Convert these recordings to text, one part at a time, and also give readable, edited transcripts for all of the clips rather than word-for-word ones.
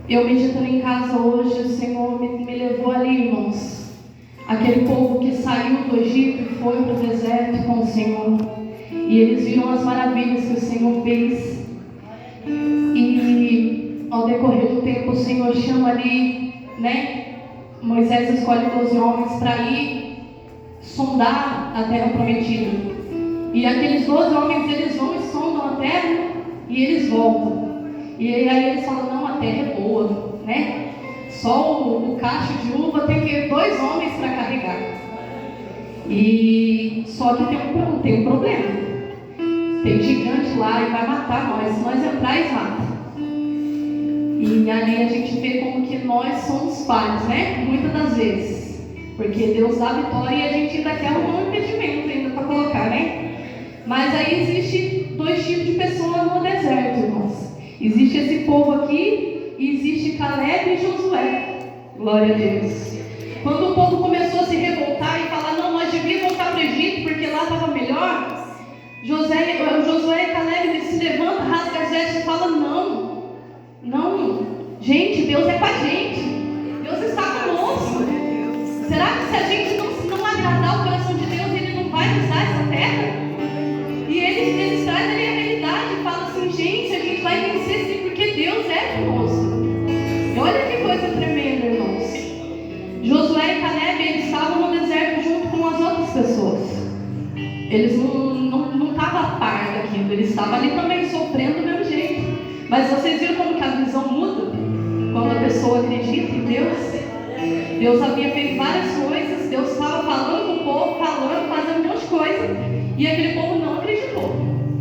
Eu meditando em casa hoje, o Senhor me levou ali, irmãos. Aquele povo que saiu do Egito e foi para o deserto com o Senhor. E eles viram as maravilhas que o Senhor fez. E ao decorrer do tempo, o Senhor chama ali, né? Moisés escolhe 12 homens para ir sondar a terra prometida. E aqueles 12 homens, eles vão e sondam a terra e eles voltam. E aí eles falam, não, a terra é boa, né? Só o cacho de uva tem que 2 homens para carregar. E só que tem um problema. Tem gigante lá e vai matar nós. Se nós entrar, eles matam. E ali a gente vê como que nós somos falhos, né? Muitas das vezes. Porque Deus dá vitória e a gente ainda quer um impedimento ainda para colocar, né? Mas aí existe 2 tipos de pessoas no deserto, irmãos. Existe esse povo aqui e existe Caleb e Josué. Glória a Deus. Quando o povo começou a se revoltar e falar, não, nós devíamos voltar para o Egito porque lá estava melhor, Josué e Caleb, eles se levantam, rasgam as vestes e falam, não, gente, Deus é com a gente. Deus está conosco. Será que se a gente não agradar o coração de Deus, Ele não vai nos dar essa terra? E eles trazem ali a realidade e falam assim, gente, a gente vai vencer sim, porque Deus é conosco. E olha que coisa tremenda, irmãos. Josué e Caleb, eles estavam no deserto junto com as outras pessoas. Eles não estavam a par daquilo, eles estavam ali também sofrendo do mesmo jeito. Mas vocês viram como que a visão muda? Quando a pessoa acredita em Deus? Deus havia feito várias coisas, Deus estava falando com o povo, fazendo um monte de coisa, e aquele povo não acreditou.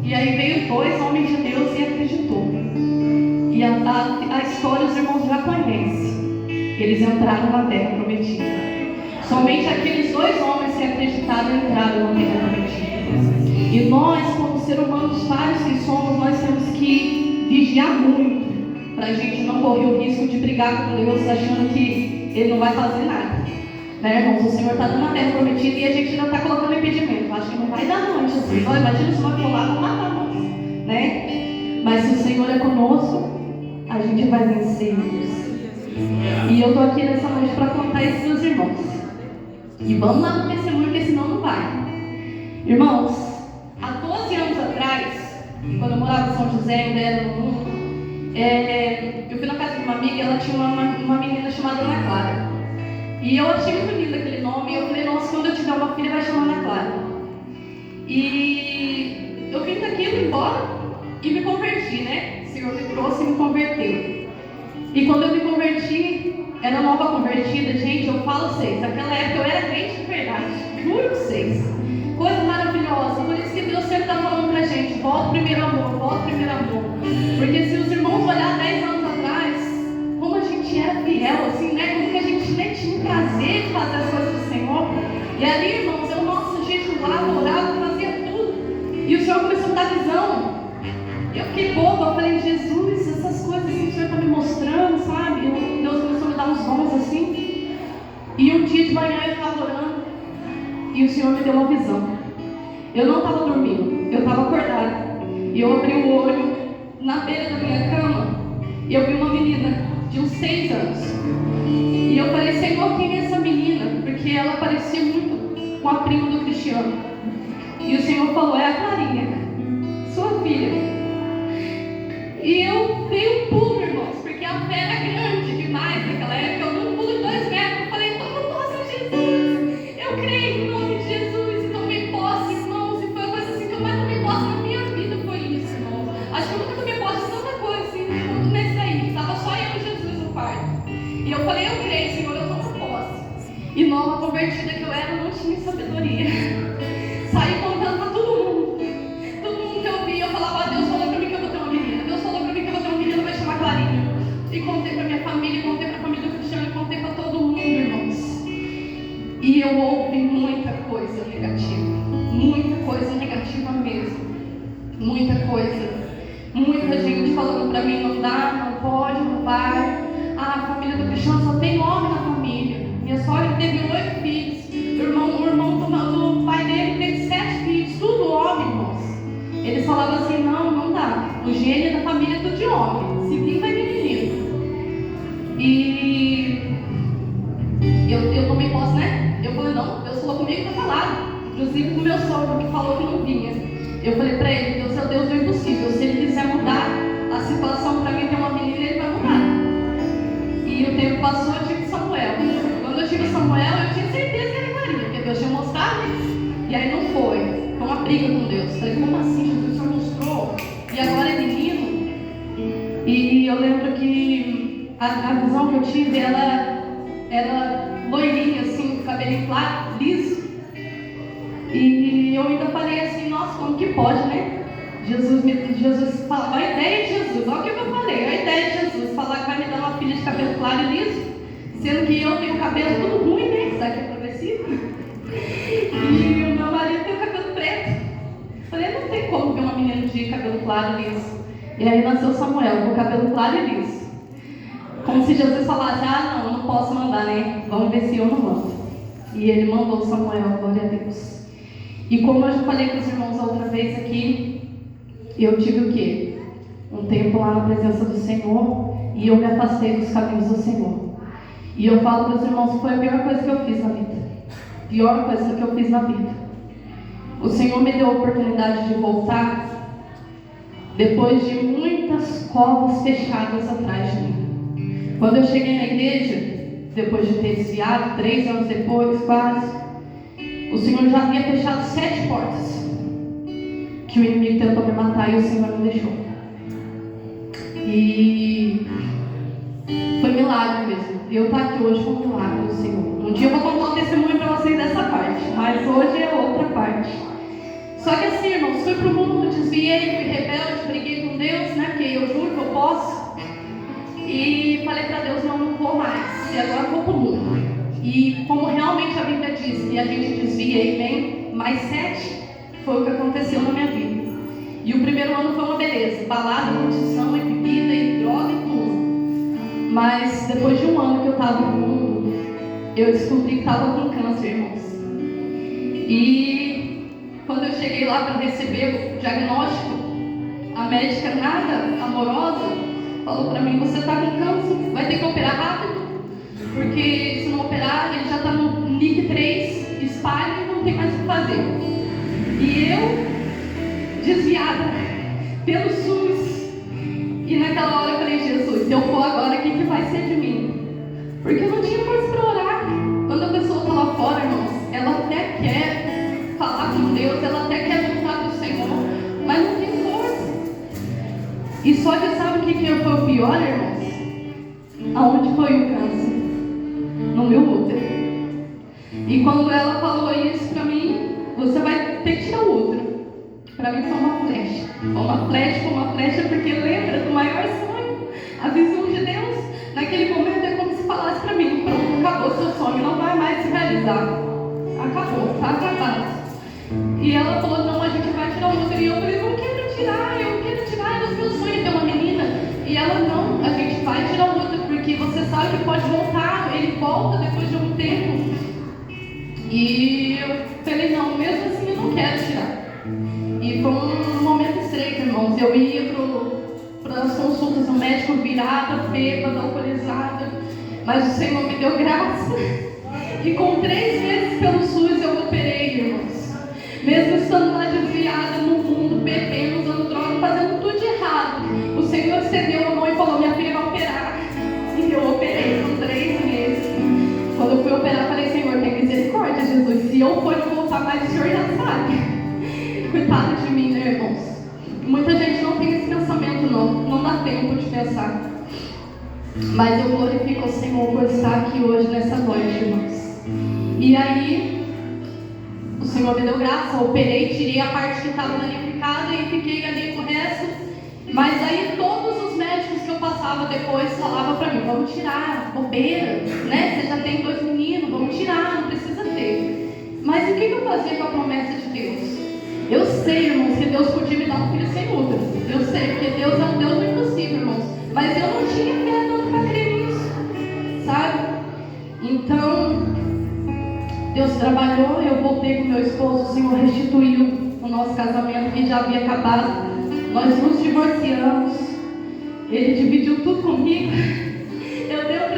E aí veio 2 homens de Deus e acreditou. E a história os irmãos já conhecem. Eles entraram na terra prometida. Somente aqueles 2 homens que acreditaram entraram na terra prometida. E nós, como seres humanos falhos que somos, nós temos que vigiar muito para a gente não correr o risco de brigar com Deus achando que Ele não vai fazer nada, né, irmãos? O Senhor está dando a terra prometida e a gente ainda está colocando impedimento. Acho que não vai dar não, Jesus. Imagina se nós for lá, vão matar nós, né? Mas se o Senhor é conosco, a gente vai vencer. E eu estou aqui nessa noite para contar isso para os irmãos. E vamos lá no testemunho, porque senão não vai. Irmãos, há 12 anos atrás, quando eu morava em São José, ainda era no mundo, eu fui na casa de uma amiga e ela tinha uma menina chamada Ana Clara. E eu achei muito lindo aquele nome. E eu falei, nossa, quando eu tiver uma filha vai chamar Ana Clara. E eu vim daqui, fui embora e me converti, né? O Senhor me trouxe e me converteu. E quando eu me converti, era nova convertida, gente, eu falo vocês, naquela época eu era crente de verdade, juro pra vocês. Coisa maravilhosa. Por isso que Deus sempre está falando pra gente, volta primeiro amor, volta primeiro amor. Porque se os irmãos olhar 10 anos atrás, como a gente era fiel, assim, né? Como que a gente nem tinha um prazer de fazer as coisas do Senhor. E ali, irmãos, eu, nossa, jejuava, orava, fazia tudo. E o Senhor começou a dar visão. Eu fiquei boba, eu falei, Jesus, essas coisas assim que o Senhor está me mostrando, sabe? Deus começou a me dar uns dons assim. E um dia de manhã eu estava orando e o Senhor me deu uma visão. Eu não estava dormindo, eu estava acordada. E eu abri o olho na beira da minha cama e eu vi uma menina de uns 6 anos. E eu falei, Senhor, quem é essa menina? Porque ela parecia muito com a prima do Cristiano. E o Senhor falou, é a Clarinha, sua filha. E eu dei um pulo, irmãos, porque a fé era grande demais naquela época. Eu dei um pulo de 2 metros. Eu falei, toma posse, Jesus. Eu creio em nome de Jesus. E tomei posse, irmãos. E foi a coisa assim que eu mais tomei posse na minha vida. Foi isso, irmãos. Acho que eu nunca tomei posse de tanta coisa assim, quanto nesse daí. Estava só eu e Jesus no quarto. E eu falei, eu creio, Senhor, eu tomo posse. E nova convertida que eu era, não tinha sabedoria. Saí contando para todo mundo. Todo mundo que eu via, eu falava, Deus falou para mim que eu vou ter uma menina. Deus falou para mim que eu vou ter uma menina, vai chamar Clarinha. E contei para minha família, contei para a família do Cristiano, e contei para todo mundo, irmãos. E eu ouvi muita coisa negativa. Muita coisa negativa mesmo. Muita coisa. Muita gente falando para mim, não dá, não pode, não vai. Ah, a família do Cristiano só tem homem na família. Minha sogra teve 8 filhos. O irmão do pai dele teve 7 filhos, tudo homem, irmãos. Eles falavam assim, não dá. O gênio da família é tudo de homem. Se vir, vai vir menino. E eu tomei posse, né? Eu falei, não, Deus falou comigo que tá falado. Inclusive com o meu sogro que falou que não vinha. Eu falei pra ele, Deus é o Deus do impossível. Se ele quiser mudar a situação pra mim ter uma menina, ele vai mudar. E o tempo passou, eu tive Samuel. Quando eu tive Samuel, eu tinha certeza que era Maria, porque Deus tinha mostrado, né? E aí não foi. Foi uma briga com Deus. Falei, como assim? Jesus só mostrou. E agora é menino? E eu lembro que a visão que eu tive, ela era loirinha, assim, com cabelinho claro, liso. E eu ainda falei assim, nossa, como que pode, né? Jesus fala, a ideia de Jesus, olha o que eu falei, a ideia de Jesus, falar que vai me dar uma filha de cabelo claro e liso, sendo que eu tenho o cabelo tudo ruim, né? Isso aqui é progressivo. E o meu marido tem o cabelo preto. Falei, não tem como ver uma menina de cabelo claro e liso. E aí nasceu Samuel, com cabelo claro e liso. Como se Jesus falasse, ah, não posso mandar, né? Vamos ver se eu não mando. E ele mandou Samuel, glória a Deus. E como eu já falei com os irmãos a outra vez aqui, eu tive o quê? Um tempo lá na presença do Senhor, e eu me afastei dos caminhos do Senhor. E eu falo para os irmãos que foi a pior coisa que eu fiz na vida. Pior coisa que eu fiz na vida. O Senhor me deu a oportunidade de voltar depois de muitas covas fechadas atrás de mim. Quando eu cheguei na igreja, depois de ter desviado, 3 anos depois, quase, o Senhor já havia fechado 7 portas que o inimigo tentou me matar e o Senhor não deixou. E foi milagre mesmo. Eu estar aqui hoje foi um milagre do Senhor. Um dia eu vou contar um testemunho para vocês dessa parte, mas hoje é outra parte. Só que assim, irmãos, fui pro mundo, desviei, fui rebelde, briguei com Deus, né? Porque eu juro que eu posso. E falei para Deus, não vou mais. E agora eu vou pro mundo. E como realmente a Bíblia diz que a gente desvia e vem mais 7, foi o que aconteceu na minha vida. E o primeiro ano foi uma beleza, balada, curtição, e bebida, e droga e tudo. Mas depois de um ano que eu estava no mundo, eu descobri que estava com câncer, irmãos. E quando eu cheguei lá para receber o diagnóstico, a médica nada amorosa falou para mim, você está com câncer, vai ter que operar rápido. Porque se não operar, ele já está no NIC 3, espalha e não tem mais o que fazer. E eu, desviada pelo SUS, e naquela hora eu falei, Jesus, se eu for agora, o que vai ser de mim? Porque eu não tinha força para orar. Quando a pessoa está lá fora, irmãos, ela até quer falar com Deus, ela até quer lutar com o Senhor, mas não tem força. E só que sabe o que foi o pior, irmãos? Aonde foi o câncer? No meu útero. E quando ela falou isso pra mim, você vai ter que tirar o útero. Pra mim foi uma flecha. Foi uma flecha porque lembra do maior sonho, a visão de Deus. Naquele momento é como se falasse pra mim, pronto, acabou seu sonho, não vai mais se realizar. Acabou, tá acabado. E ela falou, não, a gente vai tirar o útero. E eu falei, não quero tirar, é o meu sonho ter uma menina. E ela, não, a gente vai tirar o útero, porque você sabe que pode voltar, ele volta depois de um tempo. E eu falei, não, mesmo assim eu não quero tirar. E foi um momento estreito, irmãos. Eu ia para as consultas do médico virada, bêbada, alcoolizada, mas o Senhor me deu graça. E com 3 meses pelo SUS eu operei, irmãos. Mesmo estando lá desviada no mundo, bebendo, usando droga, fazendo tudo de errado, o Senhor estendeu a mão e falou, minha filha vai operar. E eu operei com 3 meses. Quando eu fui operar, falei, Senhor, tem misericórdia, Jesus. Se eu for não voltar mais, o Senhor já sabe. Coitado de mim, né, irmãos? Muita gente não tem esse pensamento, não dá tempo de pensar. Mas eu glorifico ao Senhor por estar aqui hoje, nessa noite, irmãos. E aí, o Senhor me deu graça, eu operei, tirei a parte que estava danificada e fiquei ali com o resto. Mas aí todos os médicos que eu passava depois falavam para mim, vamos tirar, bobeira, né? Você já tem 2 meninos, vamos tirar, não precisa ter. Mas o que eu fazia com a promessa de Deus? Eu sei, irmãos, que Deus podia me dar um filho sem útero. Eu sei, porque Deus é um Deus do impossível, irmãos. Mas eu não tinha fé tanto para crer nisso, sabe? Então, Deus trabalhou, eu voltei com meu esposo, o Senhor restituiu o nosso casamento que já havia acabado. Nós nos divorciamos. Ele dividiu tudo comigo. Eu dei o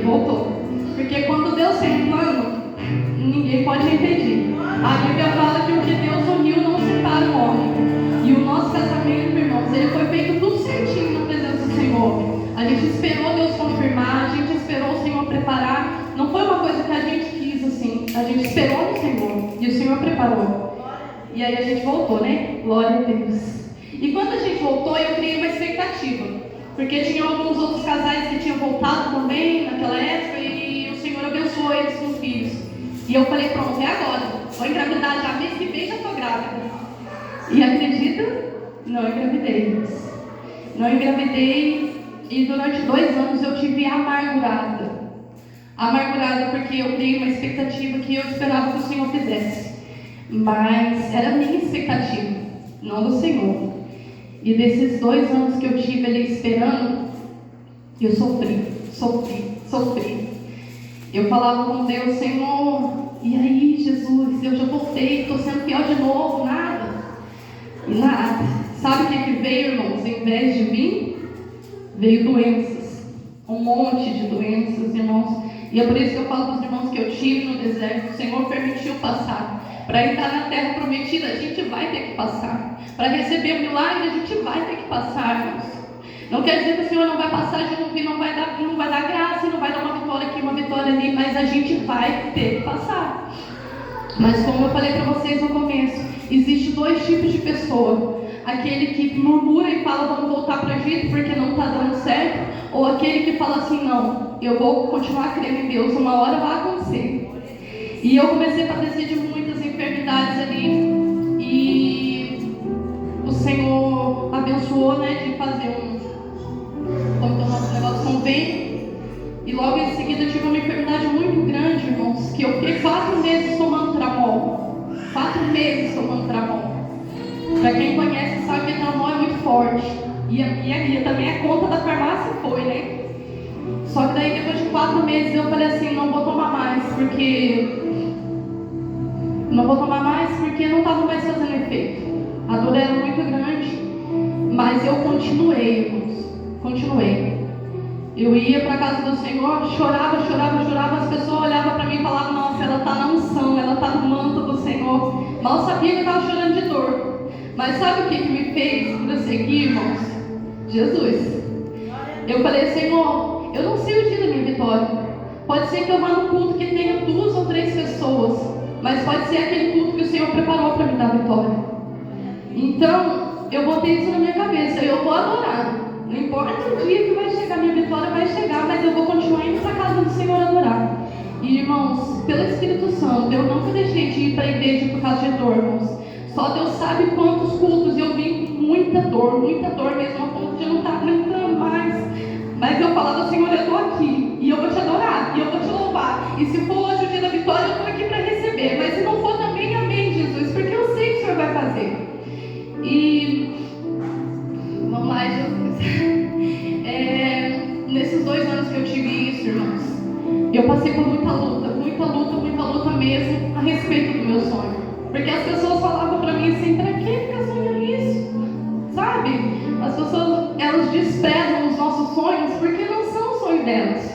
Ele voltou. Porque quando Deus tem um plano, ninguém pode impedir. A Bíblia fala que o que Deus uniu não separa o homem. E o nosso casamento, irmãos, ele foi feito tudo certinho na presença do Senhor. A gente esperou Deus confirmar, a gente esperou o Senhor preparar. Não foi uma coisa que a gente quis assim. A gente esperou no Senhor e o Senhor preparou. E aí a gente voltou, né? Glória a Deus. E quando a gente voltou, eu criei uma expectativa. Porque tinha alguns outros casais que tinham voltado também naquela época e o Senhor abençoou eles com filhos. E eu falei, pronto, é agora. Vou engravidar já, mês que vem já estou grávida. E acredita? Não engravidei. Não engravidei e durante 2 anos eu tive amargurada. Amargurada porque eu criei uma expectativa que eu esperava que o Senhor fizesse. Mas era a minha expectativa, não do Senhor. E desses 2 anos que eu tive ali esperando, eu sofri. Eu falava com Deus, Senhor, e aí, Jesus, eu já voltei, estou sendo fiel de novo, nada. E nada. Sabe o que veio, irmãos? Em vez de vir, veio doenças. Um monte de doenças, irmãos. E é por isso que eu falo para os irmãos que eu tive no deserto, o Senhor permitiu passar. Para entrar na terra prometida, a gente vai ter que passar. Para receber o milagre, a gente vai ter que passar, irmãos. Não quer dizer que o Senhor não vai passar junto e não vai dar graça, e não vai dar uma vitória aqui, uma vitória ali, mas a gente vai ter que passar. Mas como eu falei para vocês no começo, existe 2 tipos de pessoa. Aquele que murmura e fala, vamos voltar para o Egito porque não está dando certo. Ou aquele que fala assim, não, eu vou continuar crendo em Deus, uma hora vai acontecer. E eu comecei a padecer de muitas enfermidades ali. E o Senhor abençoou, né, de fazer como que é o nosso negócio, convênio. E logo em seguida eu tive uma enfermidade muito grande, irmãos, que eu fiquei 4 meses tomando Tramol. 4 meses tomando Tramol. Para quem conhece sabe que Tramol é muito forte. E também a conta da farmácia foi, né? Só que daí depois de 4 meses eu falei assim, não vou tomar mais, porque não estava mais fazendo efeito. A dor era muito grande, mas eu continuei, irmãos. Continuei. Eu ia para a casa do Senhor, chorava, as pessoas olhavam para mim e falavam, nossa, ela está na unção, ela está no manto do Senhor. Mal sabia que eu estava chorando de dor. Mas sabe o que me fez prosseguir, irmãos? Jesus. Eu falei, Senhor, eu não sei o dia da minha vitória. Pode ser que eu vá no culto que tenha 2 ou 3 pessoas, mas pode ser aquele culto que o Senhor preparou para me dar vitória. Então, eu botei isso na minha cabeça, eu vou adorar. Não importa o dia que vai chegar, minha vitória vai chegar, mas eu vou continuar indo para a casa do Senhor adorar. E, irmãos, pelo Espírito Santo, eu nunca deixei de ir para a igreja por causa de dor, irmãos. Só Deus sabe quantos cultos eu vim com muita dor mesmo, a ponto de não estar aguentando mais. Mas eu falava, Senhor, eu estou aqui, e eu vou te adorar, e eu vou te louvar. E se for hoje o dia da vitória, eu estou aqui para receber. Mas se não for também, amém, Jesus, porque eu sei que o Senhor vai fazer. E vamos lá, Jesus. Nesses 2 anos que eu tive isso, irmãos, eu passei por muita luta mesmo a respeito do meu sonho. Porque as pessoas falavam para mim assim, para que ficar sonhando isso? Sabe? As pessoas, elas desprezam os nossos sonhos porque não são o sonho delas.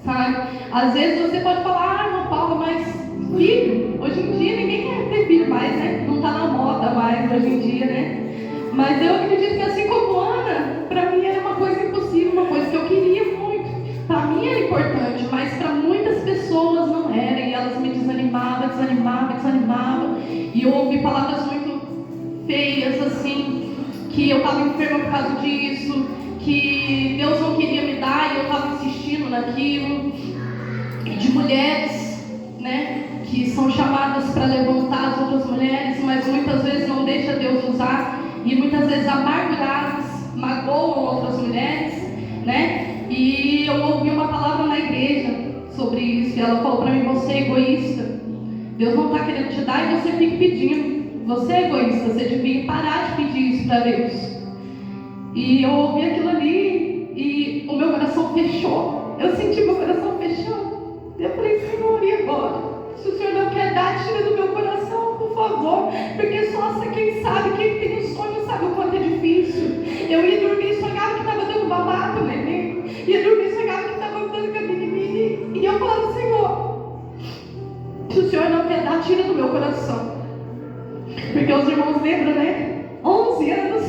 Sabe? Às vezes você pode falar, Ana Paula, mas filho, hoje em dia ninguém quer ter filho mais, né? Não está na moda mais hoje em dia, né? Mas eu acredito que assim como Ana, para mim era uma coisa impossível, uma coisa que eu queria muito. Para mim era importante, mas para muitas pessoas não era. E elas me desanimavam. E eu ouvi palavras muito feias, assim, que eu estava enferma por causa disso, que Deus não queria me dar e eu estava insistindo naquilo. E de mulheres, né, que são chamadas para levantar as outras mulheres, mas muitas vezes não deixa Deus usar. E muitas vezes amarguradas magoam outras mulheres, né? E eu ouvi uma palavra na igreja sobre isso. E ela falou para mim, você é egoísta. Deus não está querendo te dar e você fica pedindo. Você é egoísta, você devia parar de pedir isso para Deus. E eu ouvi aquilo ali e o meu coração fechou. Eu senti meu coração fechando. Eu falei, Senhor, e agora? Se o Senhor não quer dar, tira do meu coração, por favor. Porque só quem sabe, quem tem um sonho, sabe o quanto é difícil. Eu ia dormir e sonhava que estava dando babado, neném. Ia dormir e sonhava que estava dando com a menininha. tira do meu coração. Porque os irmãos lembram, né? 11 anos.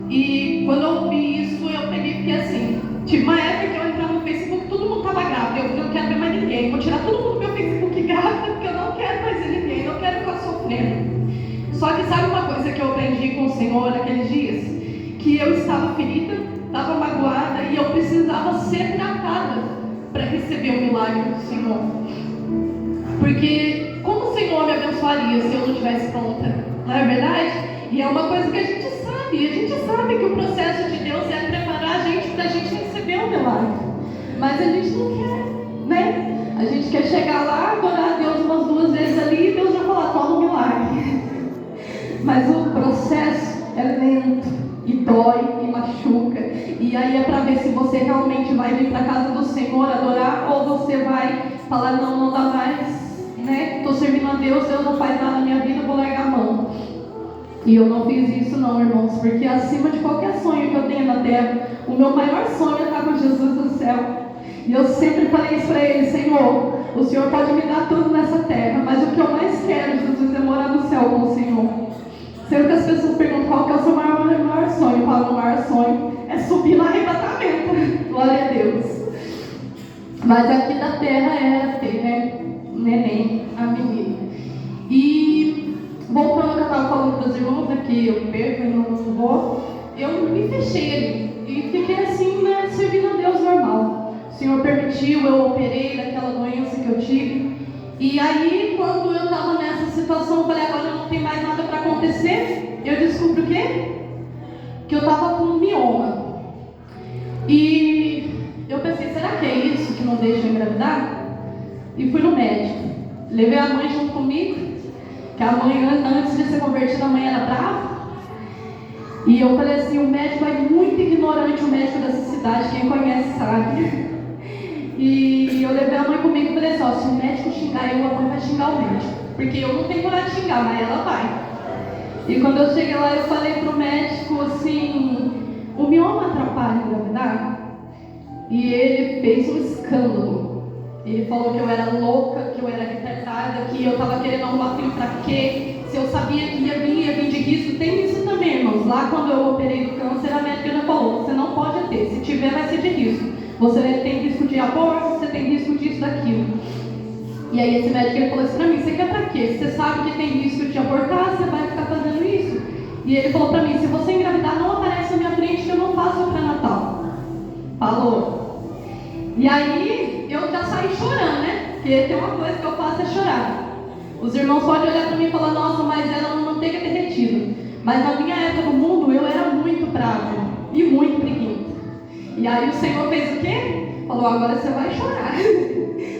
E quando eu ouvi isso, eu peguei e fiquei assim. Tive uma época que eu entrava no Facebook, todo mundo estava grávida. Eu não quero ver mais ninguém. Vou tirar todo mundo do meu Facebook grávida, porque eu não quero mais ver ninguém. Não quero ficar sofrendo. Só que sabe uma coisa que eu aprendi com o Senhor naqueles dias? Que eu estava ferida, estava magoada e eu precisava ser tratada para receber o milagre do Senhor. Porque como o Senhor me abençoaria se eu não estivesse pronta? Não é verdade? E é uma coisa que a gente sabe que o processo de Deus é preparar a gente para a gente receber o milagre. Mas a gente não quer, né? A gente quer chegar lá, adorar a Deus umas 2 vezes ali e Deus já falar, toma o milagre. Mas o processo é lento e dói e machuca. E aí é para ver se você realmente vai vir para a casa do Senhor adorar ou você vai falar, não dá mais, né? Estou servindo a Deus, Deus não faz nada na minha vida, vou largar a mão. E eu não fiz isso não, irmãos, porque acima de qualquer sonho que eu tenha na terra, o meu maior sonho é estar com Jesus no céu. E eu sempre falei isso para ele, Senhor, o Senhor pode me dar tudo nessa terra, mas o que eu mais quero, Jesus, é morar no céu com o Senhor. Sempre que as pessoas perguntam qual que é o seu maior sonho, eu falo, o maior sonho é subir no arrebatamento. Glória a Deus. Mas aqui da terra era ter, né? Neném, a menina. E voltando ao que eu estava falando para os irmãos, né, que eu perco e não vou, eu me fechei ali. E fiquei assim, né, servindo a Deus normal. O Senhor permitiu, eu operei daquela doença que eu tive. E aí, quando eu estava nessa situação, eu falei, agora não tem mais nada para acontecer. Eu descubro o quê? Que eu estava com um mioma. E eu pensei, será que é isso que não deixa eu engravidar? E fui no médico. Levei a mãe junto comigo, que a mãe, antes de ser convertida, a mãe era brava. E eu falei assim, o médico é muito ignorante, o médico dessa cidade, quem conhece sabe. E eu levei a mãe comigo e falei assim, ó, se o médico xingar eu, a mãe vai xingar o médico. Porque eu não tenho coragem de xingar, mas ela vai. E quando eu cheguei lá, eu falei pro médico assim, o mioma atrapalha engravidar? E ele fez um escândalo. Ele falou que eu era louca, que eu era retardada, que eu estava querendo arrumar filho pra quê? Se eu sabia que ia vir de risco. Tem isso também, irmãos. Lá quando eu operei do câncer, a médica já falou, você não pode ter. Se tiver, vai ser de risco. Você tem risco de aborto, você tem risco disso, daquilo. E aí esse médico ele falou isso pra mim, você quer pra quê? Você sabe que tem risco de abortar, você vai ficar fazendo isso? E ele falou pra mim, se você engravidar, não aparece na minha frente que eu não faço o pré-natal. Falou. E aí eu já saí chorando, né? Porque tem uma coisa que eu faço é chorar. Os irmãos podem olhar pra mim e falar, nossa, mas ela não manteiga derretida. Mas na minha época do mundo eu era muito brava e muito preguiça. E aí o Senhor fez o quê? Falou, agora você vai chorar.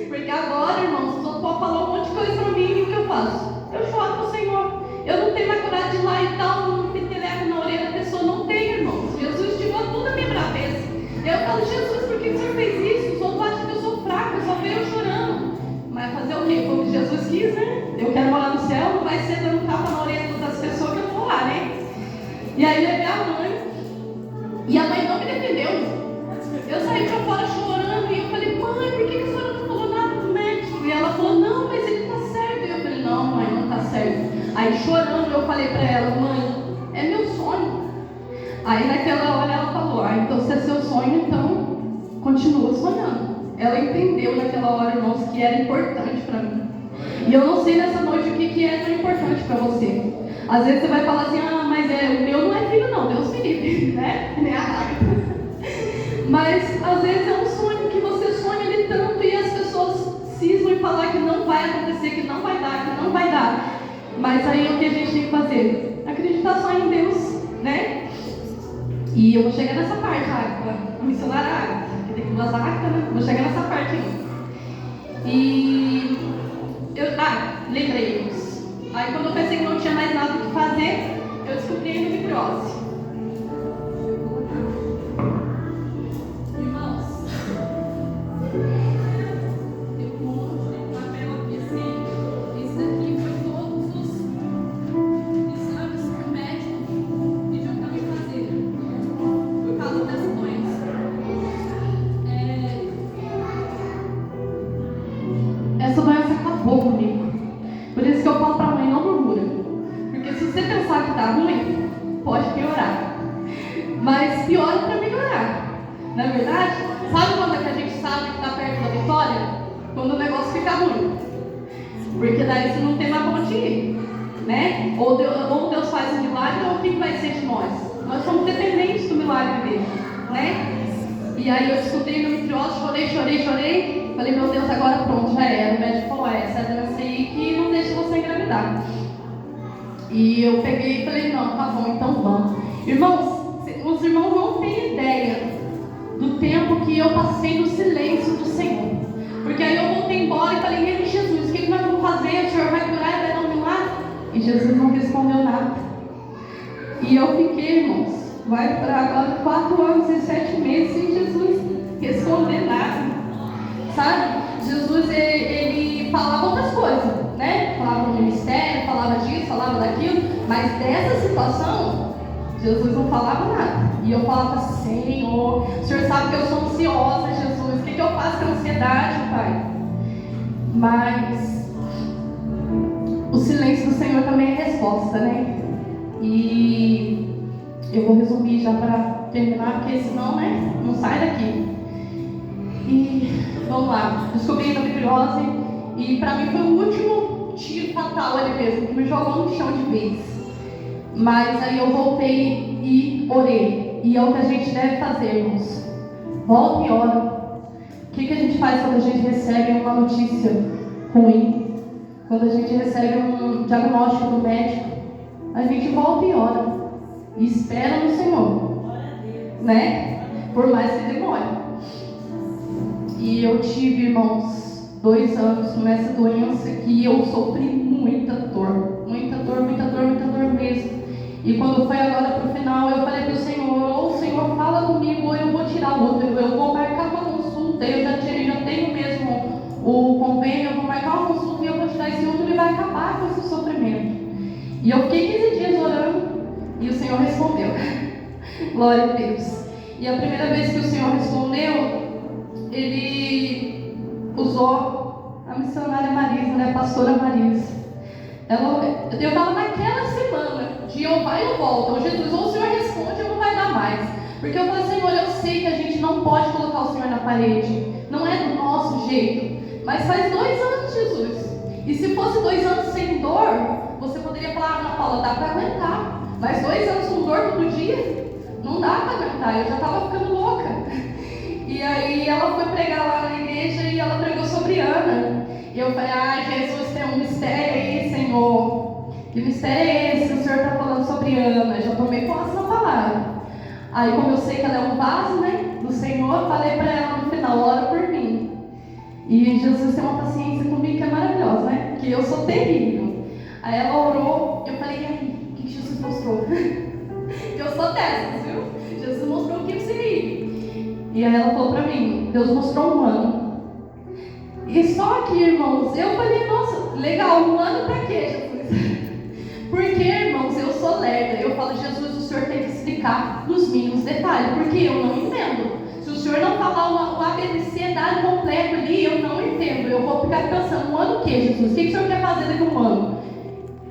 Porque agora, irmãos, o Senhor falou um monte de coisa pra mim e o que eu faço? Eu choro pro Senhor. Eu não tenho mais coragem de ir lá e dar um peteleco na orelha da pessoa. Não tenho, irmãos. Jesus tirou tudo a minha braveza. Eu falo, Jesus, por que o Senhor fez isso? O Senhor não acha que eu sou fraca, eu só vejo eu chorando. Mas fazer o quê? Foi o que Jesus quis, né? Eu quero morar no céu, não vai ser dando tapa na orelha das pessoas que eu vou lá, né? E aí levei a mãe. E a mãe não me defendeu. Eu saí pra fora chorando e eu falei, mãe, por que a senhora não falou nada do médico? E ela falou, não, mas ele tá certo. E eu falei, não, mãe, não tá certo. Aí chorando eu falei pra ela, mãe, é meu sonho. Aí naquela hora ela falou, então se é seu sonho, então continua sonhando. Ela entendeu naquela hora, irmãos, que era importante pra mim. E eu não sei nessa noite o que é tão importante pra você. Às vezes você vai falar assim, mas o meu não é filho não, Deus me livre, né? Nem a Agatha. Mas às vezes é um sonho que você sonha ele tanto e as pessoas cismam em falar que não vai acontecer, que não vai dar, que não vai dar. Mas aí o que a gente tem que fazer? Acreditar só em Deus, né? E eu vou chegar nessa parte, Agatha, a missionária Agatha, que tem 2 Agatha, né? Vou chegar nessa parte aí. E eu, lembrei. Aí quando eu pensei que não tinha mais nada o que fazer, eu descobri a endometriose. Essa doença acabou comigo. quando o negócio fica ruim. Porque daí você não tem mais pra onde ir, né? Ou Deus faz um milagre, ou o que vai ser de nós? Nós somos dependentes do milagre dele, né? E aí eu escutei endometriose, chorei. Falei, meu Deus, agora pronto, já era. O médico falou, essa é a doença aí que não deixa você engravidar. E eu peguei e falei, não, tá bom, então vamos. Irmãos, os irmãos não têm ideia do tempo que eu passei no silêncio do Senhor. Porque aí eu voltei embora e falei, e aí, Jesus, o que nós vamos fazer? O Senhor vai curar e vai dar um milagre? E Jesus não respondeu nada. E eu fiquei, irmãos, vai para agora 4 anos e 7 meses sem Jesus responder nada. Sabe? Jesus, ele falava outras coisas, né? Falava no ministério, falava disso, falava daquilo. Mas dessa situação, Jesus não falava nada. E eu falava, Senhor, o Senhor sabe que eu sou ansiosa, Jesus. O que eu faço com a ansiedade, Pai? Mas o silêncio do Senhor também é resposta, né? E eu vou resumir já para terminar, porque senão, né, não sai daqui. E vamos lá, descobri endometriose e para mim foi o último tiro fatal ali mesmo, que me jogou no chão de vez. Mas aí eu voltei e orei. E é o que a gente deve fazer, irmãos. Volta e ora. O que a gente faz quando a gente recebe uma notícia ruim? Quando a gente recebe um diagnóstico do médico? A gente volta e ora. E espera no Senhor. Né? Por mais que demore. E eu tive, irmãos, 2 anos nessa doença que eu sofri muita dor mesmo. E quando foi agora pro final, eu falei pro Senhor, ou o Senhor fala comigo, ou eu vou tirar o útero, eu vou marcar uma consulta, eu já tenho mesmo o convênio, eu vou marcar uma consulta e eu vou tirar esse útero e vai acabar com esse sofrimento. E eu fiquei 15 dias orando e o Senhor respondeu. Glória a Deus. E a primeira vez que o Senhor respondeu, Ele usou a missionária Marisa, né, a pastora Marisa. Eu estava naquela semana de eu vai ou volta, ou Jesus, ou o Senhor responde ou não vai dar mais. Porque eu falei, Senhor, eu sei que a gente não pode colocar o Senhor na parede, não é do nosso jeito, mas faz 2 anos, Jesus. E se fosse 2 anos sem dor, você poderia falar, Ana Paula, dá para aguentar, mas 2 anos com dor todo dia, não dá para aguentar, eu já estava ficando louca. E aí ela foi pregar lá na igreja e ela pregou sobre Ana. E eu falei, Jesus, tem um mistério aí, Senhor. Que mistério é esse que o Senhor está falando sobre Ana? Eu já tomei posse na palavra. Aí, como eu sei que ela é um vaso, né, do Senhor, eu falei para ela no final, ora por mim. E Jesus tem uma paciência comigo que é maravilhosa, né? Porque eu sou terrível. Aí ela orou, eu falei, e aí, o que Jesus mostrou? Eu sou dessas, viu? Jesus mostrou o que você ia. E aí ela falou pra mim, Deus mostrou 1 ano. E só que, irmãos, eu falei, nossa, legal, 1 ano pra quê, Jesus? Porque, irmãos, eu sou lerda. Eu falo, Jesus, o Senhor tem que explicar nos mínimos detalhes, porque eu não entendo. Se o Senhor não falar o ABC dado completo ali, eu não entendo. Eu vou ficar pensando, 1 ano o quê, Jesus? O que o Senhor quer fazer daqui a 1 ano?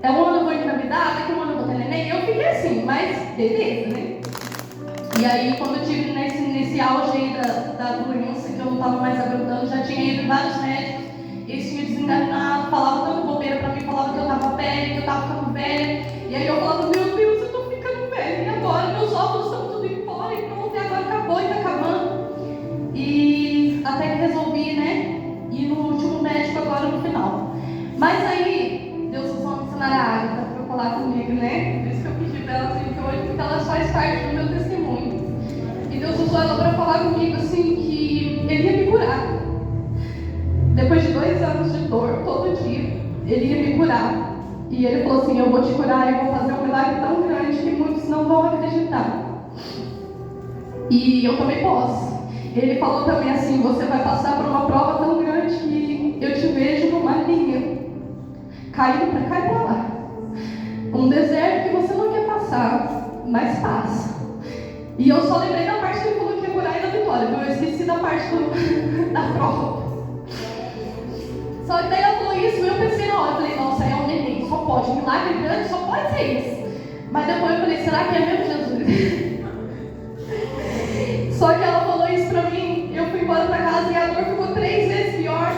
É 1 ano eu vou engravidar, daqui a 1 ano eu vou ter neném? Eu fiquei assim, mas beleza, né? E aí, quando eu tive nesse auge aí da doença, que eu não estava mais aguentando, já tinha ido em vários médicos, eles tinham desenganado, falavam tanto bobeira pra mim, falavam que eu estava velha, que eu estava ficando velha. E aí eu falava, meu Deus, eu estou ficando velha, e agora? Meus óculos estão tudo indo embora, e pronto, e agora acabou e está acabando. E até que resolvi, né, ir no último médico agora no final. Mas aí, Deus usou uma missionária Ágata para falar comigo, né? Por isso que eu pedi para ela assim, hoje, porque ela faz parte do meu testemunho. E Deus usou ela para falar comigo assim que Ele ia me curar. Depois de 2 anos de dor, todo dia, Ele ia me curar. E Ele falou assim, eu vou te curar e vou fazer um milagre tão grande que muitos não vão acreditar. E eu tomei posse. Ele falou também assim, você vai passar por uma prova tão grande que eu te vejo numa linha, caindo para cá e para lá. Um deserto que você não quer passar, mas passa. E eu só lembrei da parte que ele falou que ia curar e da vitória, viu? Eu esqueci da parte da prova. Só que daí ela falou isso e eu pensei na hora, eu falei, nossa, é um neném, só pode, milagre grande, só pode ser isso. Mas depois eu falei, será que é mesmo Jesus? Só que ela falou isso pra mim, eu fui embora pra casa e a dor ficou 3 vezes pior.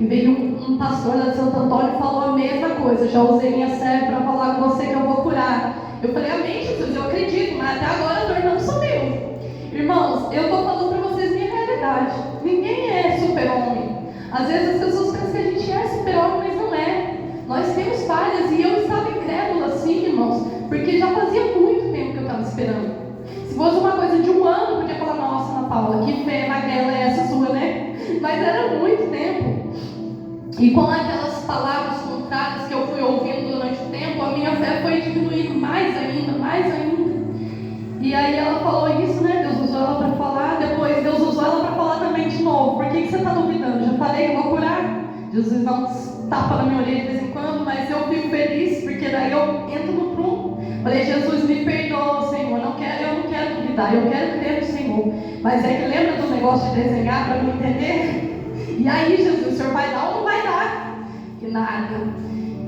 E veio um pastor lá de Santo Antônio e falou a mesma coisa. Já usei minha serva para falar com você que eu vou curar. Eu falei, amém, Jesus, eu acredito, mas até agora a dor não sumiu. Irmãos, eu estou falando para vocês minha realidade. Ninguém é super-homem. Às vezes as pessoas pensam que a gente é super-homem, mas não é. Nós temos falhas e eu estava incrédula assim, irmãos, porque já fazia muito tempo que eu estava esperando. Se fosse uma coisa de 1 ano, eu podia falar, nossa, Ana Paula, que fé magrela é essa sua, né? Mas era muito tempo. E com aquelas palavras contrárias que eu fui ouvindo durante o tempo, a minha fé foi diminuindo mais ainda, mais ainda. E aí ela falou isso, né? Deus usou ela para falar, depois Deus usou ela para falar também de novo. Por que você está duvidando? Já falei que eu vou curar. Jesus dá uns tapas na minha orelha de vez em quando, mas eu fico feliz, porque daí eu entro no prumo. Falei, Jesus, me perdoa, Senhor, eu não quero duvidar, eu quero crer no Senhor. Mas é que lembra do negócio de desenhar para me entender? E aí, Jesus, o Senhor vai dar ou não vai dar? Que nada.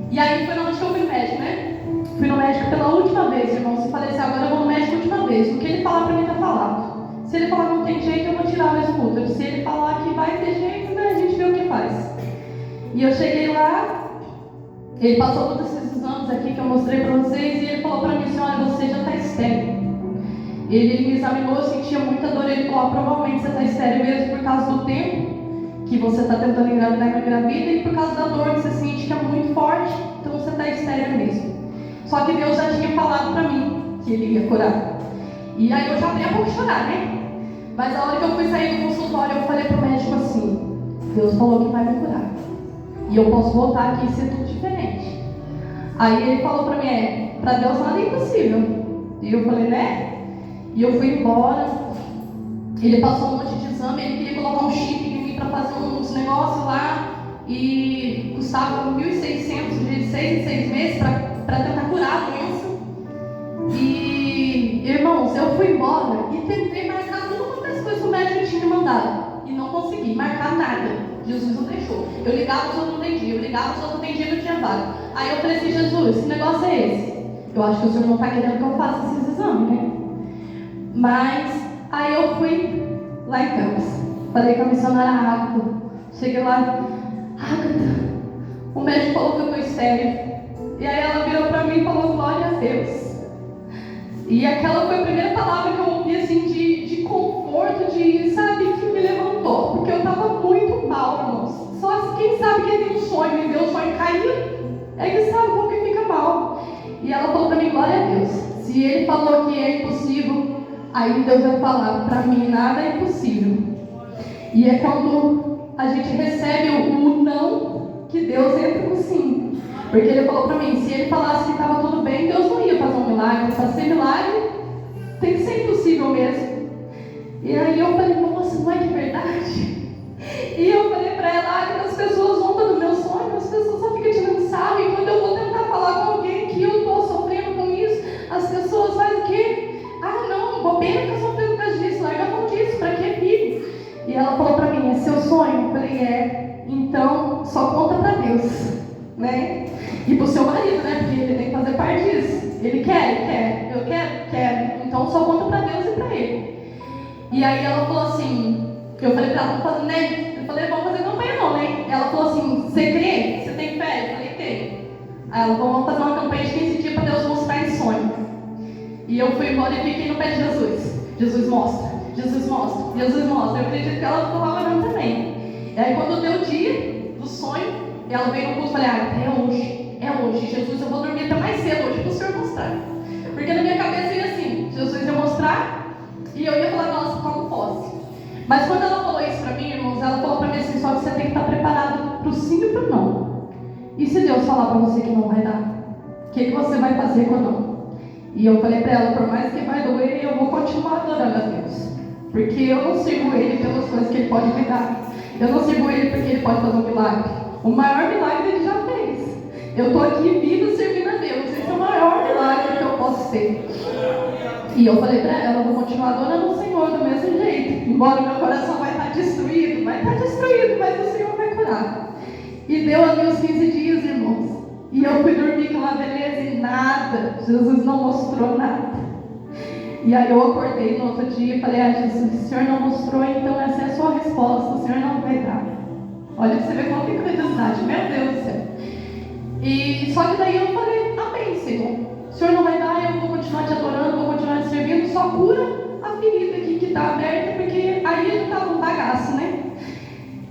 E aí foi na onde que eu fui no médico, né? Fui no médico pela última vez, irmãos. Eu falei assim, agora eu vou no médico a última vez. O que ele falar para mim está falado. Se ele falar não tem jeito, eu vou tirar mais o útero. Se ele falar que vai ter jeito, né, a gente vê o que faz. E eu cheguei lá, ele passou todos esses exames aqui que eu mostrei para vocês, e ele falou para mim assim, olha, você já está estéril. Ele me examinou, eu sentia muita dor, ele falou, provavelmente você está estéril mesmo por causa do tempo que você está tentando engravidar e não engravida, e por causa da dor que você sente que é muito forte, então você está estéril mesmo. Só que Deus já tinha falado para mim que Ele ia curar. E aí eu já abri a boca chorar, né? Mas a hora que eu fui sair do consultório, eu falei pro médico assim, Deus falou que vai me curar. E eu posso voltar aqui e ser tudo diferente. Aí ele falou para mim, para Deus nada é impossível. E eu falei, né? E eu fui embora. Ele passou um monte de exame, ele queria colocar um chip em mim para fazer uns negócios lá. E custava 1.600 de 6 em 6 meses para tentar curar a doença. E, irmãos, eu fui embora e tentei marcar todas as coisas que o médico tinha me mandado. E não consegui marcar nada. Jesus não deixou. Eu ligava, os outros não entendiam. Eu ligava, os outros não entendiam, não tinha vaga. Aí eu falei assim, Jesus, que negócio é esse? Eu acho que o Senhor não está querendo que eu faça esses exames, né? Mas, aí eu fui lá em Campos. Falei com a missionária Ágata. Cheguei lá, Ágata, o médico falou que eu estou estéril. E aí ela virou para mim e falou, glória a Deus. E aquela foi a primeira palavra que eu ouvi assim de conforto, sabe, que me levantou. Porque eu estava muito mal, irmãos. Só quem sabe que tem um sonho e vê o sonho cair, é que sabe como que fica mal. E ela falou para mim, glória a Deus. Se ele falou que é impossível, aí Deus vai falar, para mim nada é impossível. E é quando a gente recebe o não, que Deus entra com sim. Porque ele falou para mim, se ele falasse que estava tudo bem, Deus não ia fazer um milagre. Para ser milagre, tem que ser impossível mesmo. E aí eu falei, nossa, não é de verdade? E eu falei para ela, que as pessoas zombam do meu sonho, as pessoas só ficam tirando sarro. E quando eu vou tentar falar com alguém que eu estou sofrendo com isso, as pessoas fazem o quê? Ah, não, bobeira que eu sofrendo por causa disso, larga a mão disso, para que filho? E ela falou para mim, é seu sonho? Eu falei, é. Então, só conta para Deus, né? E para o seu marido, né? Porque ele tem que fazer parte disso. Ele quer, eu quero. Então, só conta para Deus e para ele. E aí ela falou assim, eu falei para ela, vamos fazer, né? Eu falei, vamos fazer campanha não, né? Ela falou assim, você crê? Você tem fé? Eu falei, tenho. Aí ela falou, vamos fazer uma campanha de 15 dias para Deus mostrar em sonho. E eu fui embora e fiquei no pé de Jesus. Jesus mostra, Jesus mostra, Jesus mostra. Eu acredito que ela ficou lá orando também. E aí quando deu o dia do sonho, ela veio no culto e falei, é hoje, Jesus, eu vou dormir até mais cedo hoje para o Senhor mostrar. Porque na minha cabeça ia assim, Jesus ia mostrar e eu ia falar, nossa, como posso. Mas quando ela falou isso para mim, irmãos, ela falou para mim assim, só que você tem que estar preparado para o sim e para o não. E se Deus falar para você que não vai dar? O que você vai fazer com o não? E eu falei para ela, por mais que vai doer, eu vou continuar adorando a Deus. Porque eu não sigo Ele pelas coisas que Ele pode me dar. Eu não sigo Ele porque Ele pode fazer um milagre. O maior milagre Ele já fez. Eu estou aqui viva servindo a Deus. Esse é o maior milagre que eu posso ter. E eu falei para ela, eu vou continuar adorando o Senhor do mesmo jeito. Embora o meu coração vai estar destruído, mas o Senhor vai curar. E deu ali os 15 dias, irmãos. E eu fui dormir com uma beleza e nada. Jesus não mostrou nada. E aí eu acordei no outro dia e falei, Jesus, o Senhor não mostrou, então essa é a sua resposta, o Senhor não vai dar. Olha pra você ver qual que é a curiosidade, meu Deus do céu. E só que daí eu falei, amém, Senhor. O Senhor não vai dar, eu vou continuar te adorando, vou continuar te servindo, só cura a ferida aqui que está aberta, porque aí ele estava um bagaço, né?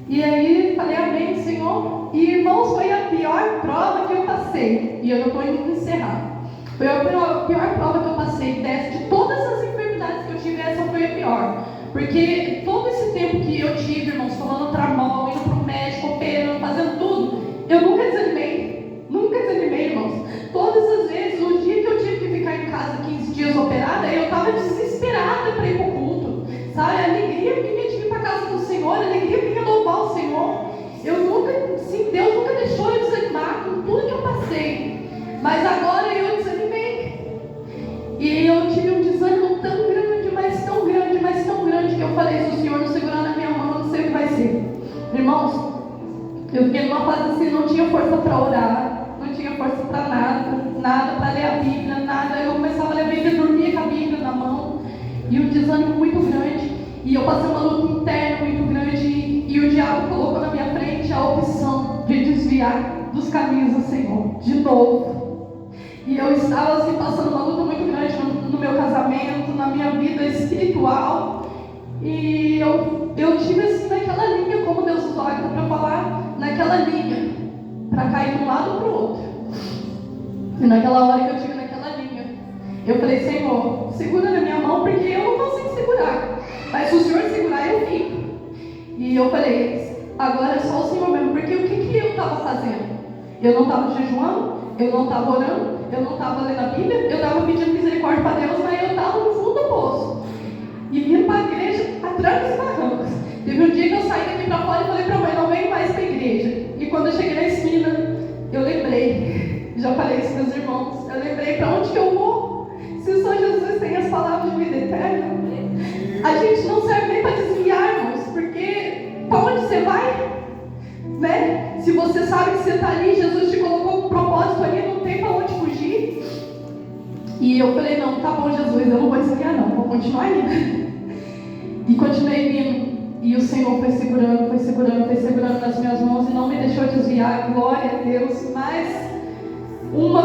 E aí falei, amém, Senhor. E irmãos, foi a pior prova que eu passei. E eu não vou encerrar. Foi a pior prova que eu passei. De todas as enfermidades que eu tive, essa foi a pior. Porque todo esse tempo que eu tive, irmãos, tomando tramol, indo para o médico, operando, fazendo tudo, eu nunca desanimei. Nunca desanimei, irmãos. Todas as vezes, o dia que eu tive que ficar em casa 15 dias operada, eu estava desesperada para ir para o culto. Sabe? A alegria minha de ir para a casa do Senhor, a alegria minha de louvar o Senhor. Eu nunca, sim, Deus nunca deixou eu desanimar com tudo que eu passei. Mas agora eu desanimei. E eu tive um desânimo tão grande, mas tão grande, mas tão grande, que eu falei, se o Senhor não segurar na minha mão, eu não sei o que vai ser. Irmãos, eu fiquei numa fase assim, não tinha força para orar, não tinha força para nada para ler a Bíblia, nada. Eu começava a ler a Bíblia, dormia com a Bíblia na mão, e um desânimo muito grande. E eu passei uma luta interna muito grande, e o diabo colocou na minha frente a opção de desviar dos caminhos do Senhor, de novo. E eu estava assim, passando uma luta muito grande no meu casamento, na minha vida espiritual. E eu tive assim naquela linha, como Deus usou para falar, naquela linha, para cair de um lado para o outro. E naquela hora que eu tive naquela linha, eu falei, Senhor, segura na minha mão, porque eu não consigo segurar. Mas se o Senhor segurar, eu fico. E eu falei, agora é só o Senhor mesmo, porque o que eu estava fazendo? Eu não estava jejuando, eu não estava orando, eu não estava lendo a Bíblia, eu estava pedindo misericórdia para Deus, mas eu estava no fundo do poço. E vindo para a igreja atrás dos barrancos. Teve um dia que eu saí daqui para fora e falei para a mãe, não venho mais para a igreja. E quando eu cheguei na esquina, eu lembrei, já falei isso para os irmãos, eu lembrei para onde que eu vou. Se só Jesus tem as palavras de vida eterna, a gente não serve nem para desviar, irmãos, porque para onde você vai? Né? Se você sabe que você está ali, Jesus te colocou um propósito ali, não tem para onde fugir. E eu falei, não, tá bom, Jesus, eu não vou desviar não, vou continuar indo. E continuei vindo. E o Senhor foi segurando nas minhas mãos e não me deixou desviar. Glória a Deus. Mais uma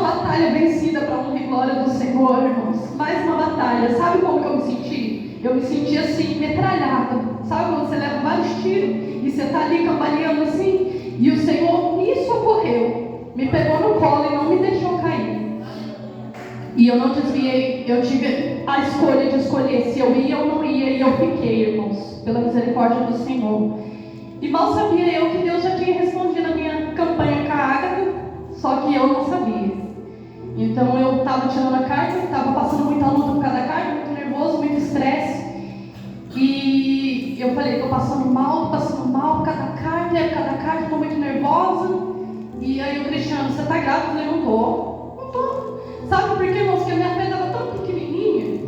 batalha vencida para a honra e glória do Senhor, irmãos. Mais uma batalha. Sabe como que eu me senti? Eu me senti assim, metralhada. Sabe quando você leva vários tiros e você está ali cambaleando assim? E o Senhor me socorreu, me pegou no colo e não me deixou cair. E eu não desviei, eu tive a escolha de escolher se eu ia ou não ia, e eu fiquei, irmãos, pela misericórdia do Senhor. E mal sabia eu que Deus já tinha respondido a minha campanha com a Ágata, só que eu não sabia. Então eu estava tirando a carta, estava passando muita luta por causa da carta, muito nervoso, muito estresse. E eu falei, estou passando mal por causa da carta, estou muito nervosa. E aí o Cristiano, você está grávida? Eu não estou. Sabe por quê, irmãos? Porque a minha fé estava tão pequenininha.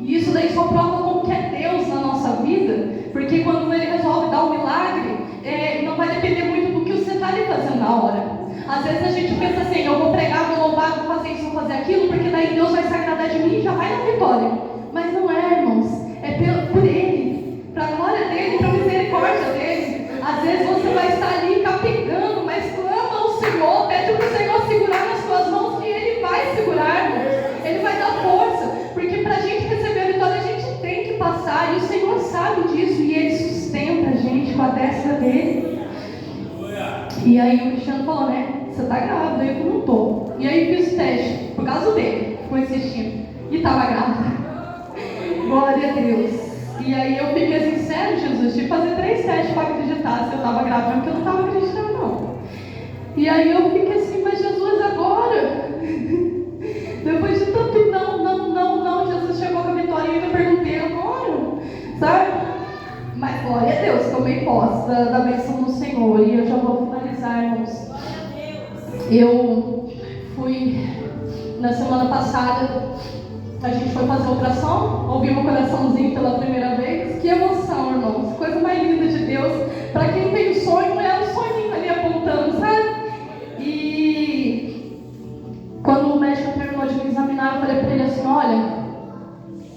E isso daí só prova como que é Deus na nossa vida. Porque quando Ele resolve dar um milagre, não vai depender muito do que você está ali fazendo na hora. Às vezes a gente pensa assim, eu vou pregar, vou louvar, vou fazer isso, vou fazer aquilo, porque daí Deus vai se agradar de mim e já vai na vitória. Mas não é, irmãos. É por Ele, para a glória dEle, para a misericórdia dEle. Às vezes você vai estar ali capengando, mas clama ao Senhor, pede para o Senhor segurar nas suas mãos, que Ele vai segurar, irmãos. Ele vai dar força, porque para a gente receber a vitória, a gente tem que passar, e o Senhor sabe disso, e Ele sustenta a gente com a destra dEle. E aí o Cristiano falou, né? Você tá grávida? Eu não tô. E aí fiz o teste, por causa dele, ficou insistindo. E estava grávida. Glória a Deus. E aí eu fiquei assim, sério, Jesus, tive que fazer 3 testes para acreditar se eu estava grávida, porque eu não estava acreditando, não. E aí eu fiquei assim, mas Jesus, agora? Depois de tanto não, Jesus chegou com a vitória e eu perguntei agora, sabe? Mas glória a Deus, tomei posse da bênção do Senhor. E eu já vou finalizar, irmãos. Eu fui, na semana passada, a gente foi fazer a ultrassom, ouvi meu coraçãozinho pela primeira vez. Que emoção, irmãos, coisa mais linda de Deus. Para quem tem o sonho, é um sonhinho ali apontando, sabe? E quando o médico terminou de me examinar, eu falei para ele assim, olha,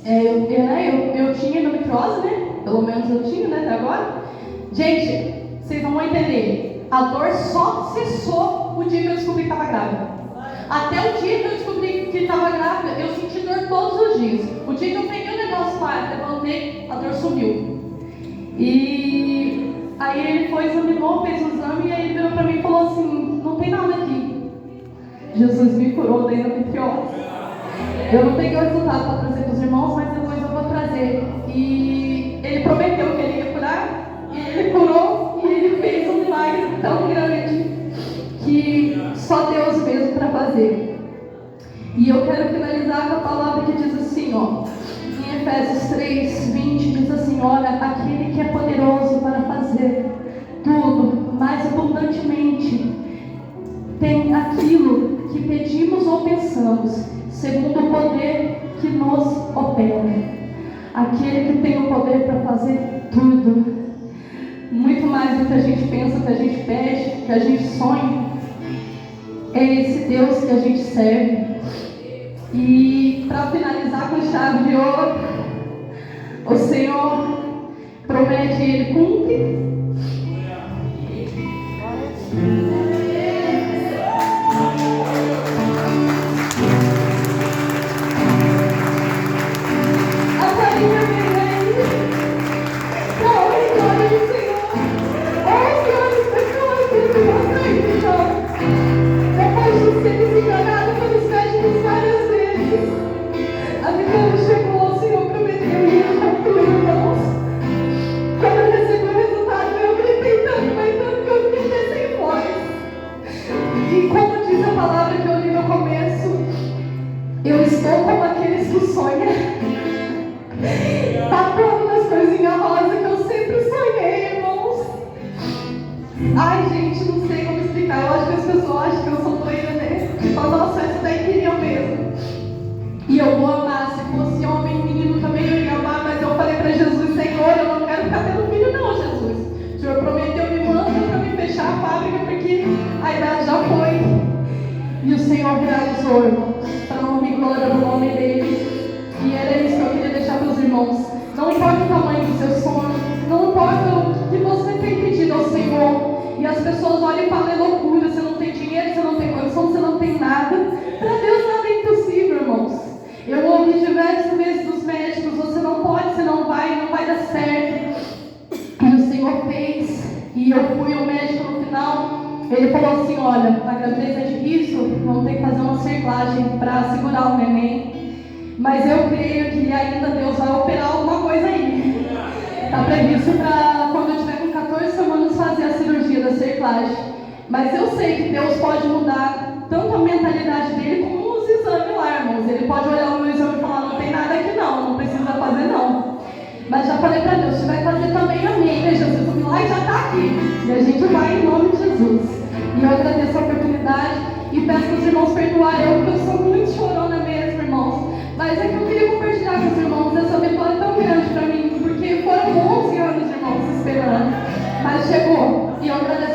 eu tinha endometriose, né? Pelo menos eu tinha, né, até agora. Gente, Vocês não vão entender. A dor só cessou o dia que eu descobri que estava grávida. Até o dia que eu descobri que estava grávida, eu senti dor todos os dias. O dia que eu peguei o negócio lá, levantei, a dor sumiu. E aí ele foi, examinou, fez o exame, e aí ele virou para mim e falou assim: não tem nada aqui. Jesus me curou da endometriose. Eu não peguei o resultado para trazer para os irmãos, mas depois eu vou trazer. E ele prometeu que ele ia curar, e ele curou, e ele fez um milagre tão grande que só Deus mesmo para fazer. E eu quero finalizar com a palavra que diz assim, ó, em Efésios 3:20, diz assim: olha, aquele que é poderoso para fazer tudo mais abundantemente, tem aquilo que pedimos ou pensamos, segundo o poder que nos opera. Aquele que tem o poder para fazer tudo, muito mais do que a gente pensa, que a gente pede, que a gente sonha. É esse Deus que a gente serve. E para finalizar com chave de ouro, o Senhor promete e Ele cumpre. Eu estou como aqueles que sonham, tapando as coisinhas rosa que eu sempre sonhei, irmãos. Ai, gente, não sei como explicar. Eu acho que as pessoas acham que eu sou doida, né? Tipo, nossa, isso daí queriam mesmo. E eu vou amar. Se fosse homem, menino também eu ia amar. Mas eu falei para Jesus: Senhor, eu não quero ficar tendo filho, não, Jesus. O Senhor prometeu, me manda para me fechar a fábrica, porque a idade já foi. E o Senhor realizou, irmãos, para a honra e glória do nome dele. E era isso que eu queria deixar para os irmãos. Não importa o tamanho do seu sonho, não importa o que você tem pedido ao Senhor. E as pessoas olham e falam: é loucura, você não tem dinheiro, você não tem condição, você não tem nada. Para Deus nada é impossível, irmãos. Eu ouvi diversas vezes dos médicos: você não pode, você não vai dar certo. E o Senhor fez. E eu fui ao médico no final. Ele falou assim: olha, a gravidez é difícil, vamos ter que fazer uma circlagem para segurar o neném, mas eu creio que ainda Deus vai operar alguma coisa aí. Está previsto para quando eu tiver com 14 semanas fazer a cirurgia da circlagem. Mas eu sei que Deus pode mudar tanto a mentalidade dele como os exames lá, irmãos. Ele pode olhar o meu exame e falar: não tem nada aqui não precisa fazer não. Mas já falei para Deus: se vai fazer também, amém, né, Jesus? O milagre já está aqui. E a gente vai em nome de Jesus. E eu agradeço a oportunidade e peço para os irmãos perdoarem eu, porque eu sou muito chorona mesmo, irmãos. Mas é que eu queria compartilhar com os irmãos essa vitória tão grande para mim, porque foram 11 anos, irmãos, esperando. Mas chegou. E eu agradeço